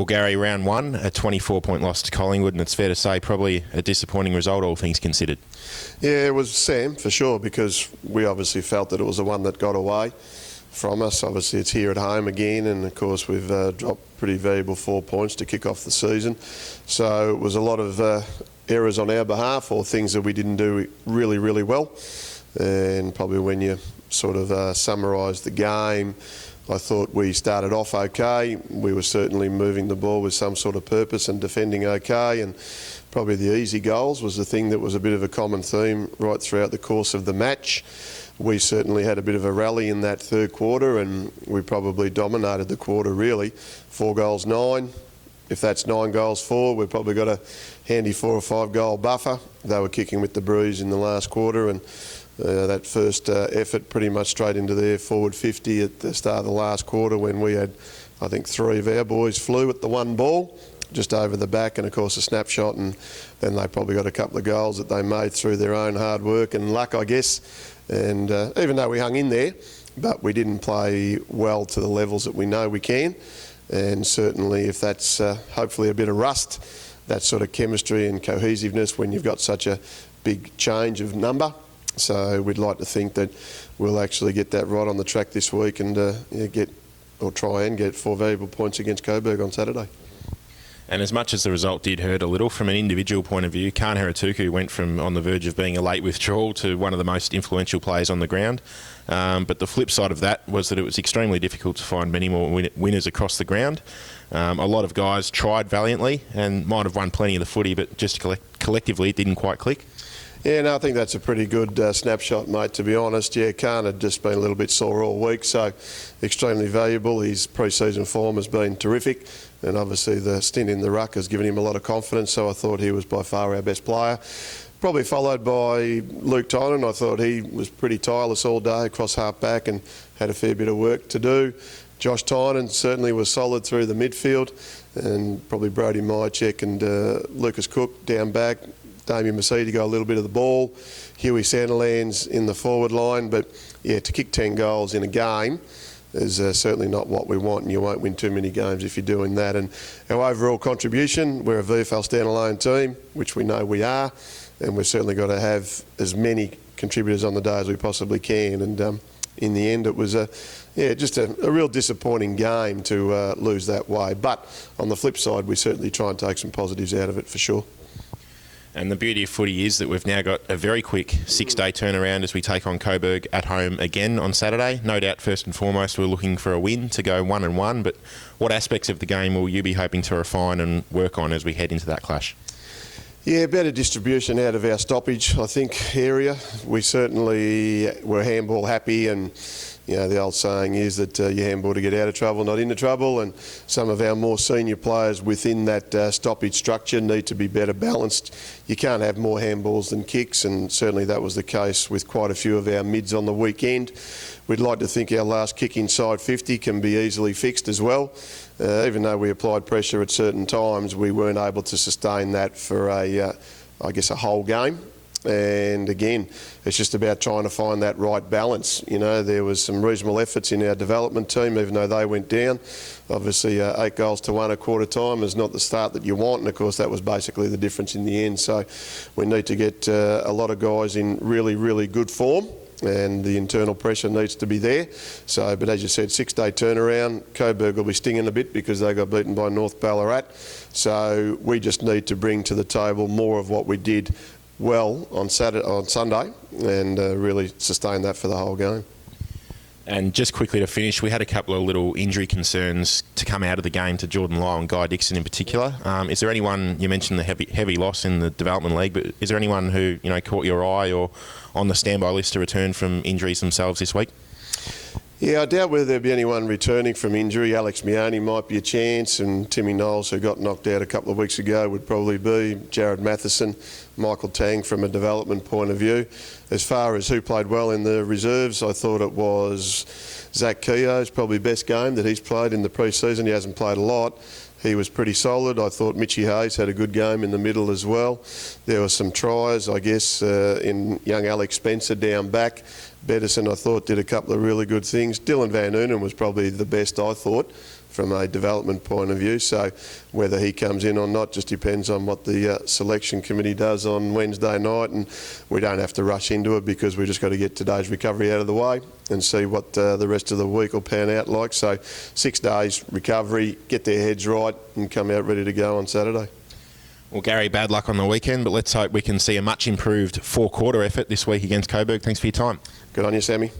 Well, Gary, round one, a 24-point loss to Collingwood, and it's fair to say probably a disappointing result, all things considered. Yeah, it was Sam, for sure, because we obviously felt that it was the one that got away from us. Obviously, it's here at home again, and of course we've dropped pretty valuable 4 points to kick off the season. So it was a lot of errors on our behalf, or things that we didn't do really, really well. And probably when you sort of summarise the game, I thought we started off okay. We were certainly moving the ball with some sort of purpose and defending okay, and probably the easy goals was the thing that was a bit of a common theme right throughout the course of the match. We certainly had a bit of a rally in that third quarter, and we probably dominated the quarter really. 4 goals, 9. If that's 9 goals, 4, we've probably got a handy 4 or 5 goal buffer. They were kicking with the breeze in the last quarter, and that first effort pretty much straight into their forward 50 at the start of the last quarter, when we had, I think, 3 of our boys flew at the one ball just over the back, and of course a snapshot, and then they probably got a couple of goals that they made through their own hard work and luck, I guess. And even though we hung in there, but we didn't play well to the levels that we know we can. And certainly if that's hopefully a bit of rust, that sort of chemistry and cohesiveness when you've got such a big change of number. So we'd like to think that we'll actually get that right on the track this week, and try and get 4 valuable points against Coburg on Saturday. And as much as the result did hurt a little, from an individual point of view, Khan Heratuku went from on the verge of being a late withdrawal to one of the most influential players on the ground. But the flip side of that was that it was extremely difficult to find many more winners across the ground. A lot of guys tried valiantly and might have won plenty of the footy, but just collectively it didn't quite click. Yeah, no, I think that's a pretty good snapshot, mate, to be honest. Yeah, Khan had just been a little bit sore all week, so extremely valuable. His pre-season form has been terrific, and obviously the stint in the ruck has given him a lot of confidence, so I thought he was by far our best player. Probably followed by Luke Tynan. I thought he was pretty tireless all day across half-back and had a fair bit of work to do. Josh Tynan certainly was solid through the midfield, and probably Brody Mychek and Lucas Cook down back. Damien Massey got a little bit of the ball. Huey Sandilands in the forward line. But yeah, to kick 10 goals in a game is certainly not what we want, and you won't win too many games if you're doing that. And our overall contribution, we're a VFL standalone team, which we know we are, and we've certainly got to have as many contributors on the day as we possibly can. And in the end, it was just a real disappointing game to lose that way. But on the flip side, we certainly try and take some positives out of it for sure. And the beauty of footy is that we've now got a very quick 6-day turnaround as we take on Coburg at home again on Saturday. No doubt, first and foremost, we're looking for a win to go 1-1, but what aspects of the game will you be hoping to refine and work on as we head into that clash? Yeah, better distribution out of our stoppage, I think, area. We certainly were handball happy, and you know, the old saying is that you handball to get out of trouble, not into trouble, and some of our more senior players within that stoppage structure need to be better balanced. You can't have more handballs than kicks, and certainly that was the case with quite a few of our mids on the weekend. We'd like to think our last kick inside 50 can be easily fixed as well. Even though we applied pressure at certain times, we weren't able to sustain that for a whole game. And again, it's just about trying to find that right balance. You know, there was some reasonable efforts in our development team, even though they went down. Obviously, 8 goals to 1 at quarter time is not the start that you want, and of course that was basically the difference in the end. So we need to get a lot of guys in really, really good form, and the internal pressure needs to be there. So, but as you said, 6-day turnaround. Coburg will be stinging a bit because they got beaten by North Ballarat. So we just need to bring to the table more of what we did well on Sunday, and really sustain that for the whole game. And just quickly to finish, we had a couple of little injury concerns to come out of the game to Jordan Lyle and Guy Dixon in particular. Is there anyone, you mentioned the heavy loss in the Development League, but is there anyone who caught your eye or on the standby list to return from injuries themselves this week? Yeah, I doubt whether there'll be anyone returning from injury. Alex Mione might be a chance, and Timmy Knowles, who got knocked out a couple of weeks ago, would probably be. Jared Matheson, Michael Tang from a development point of view. As far as who played well in the reserves, I thought it was Zach Keogh's probably best game that he's played in the pre-season. He hasn't played a lot. he was pretty solid. I thought Mitchie Hayes had a good game in the middle as well. There were some tries, I guess, in young Alex Spencer down back. Beddison, I thought, did a couple of really good things. Dylan Van Noonen was probably the best, I thought, from a development point of view. So whether he comes in or not just depends on what the selection committee does on Wednesday night, and we don't have to rush into it because we just got to get today's recovery out of the way and see what the rest of the week will pan out like. So 6 days recovery, get their heads right and come out ready to go on Saturday. Well, Gary, bad luck on the weekend, but let's hope we can see a much improved 4-quarter effort this week against Coburg. Thanks for your time. Good on you, Sammy.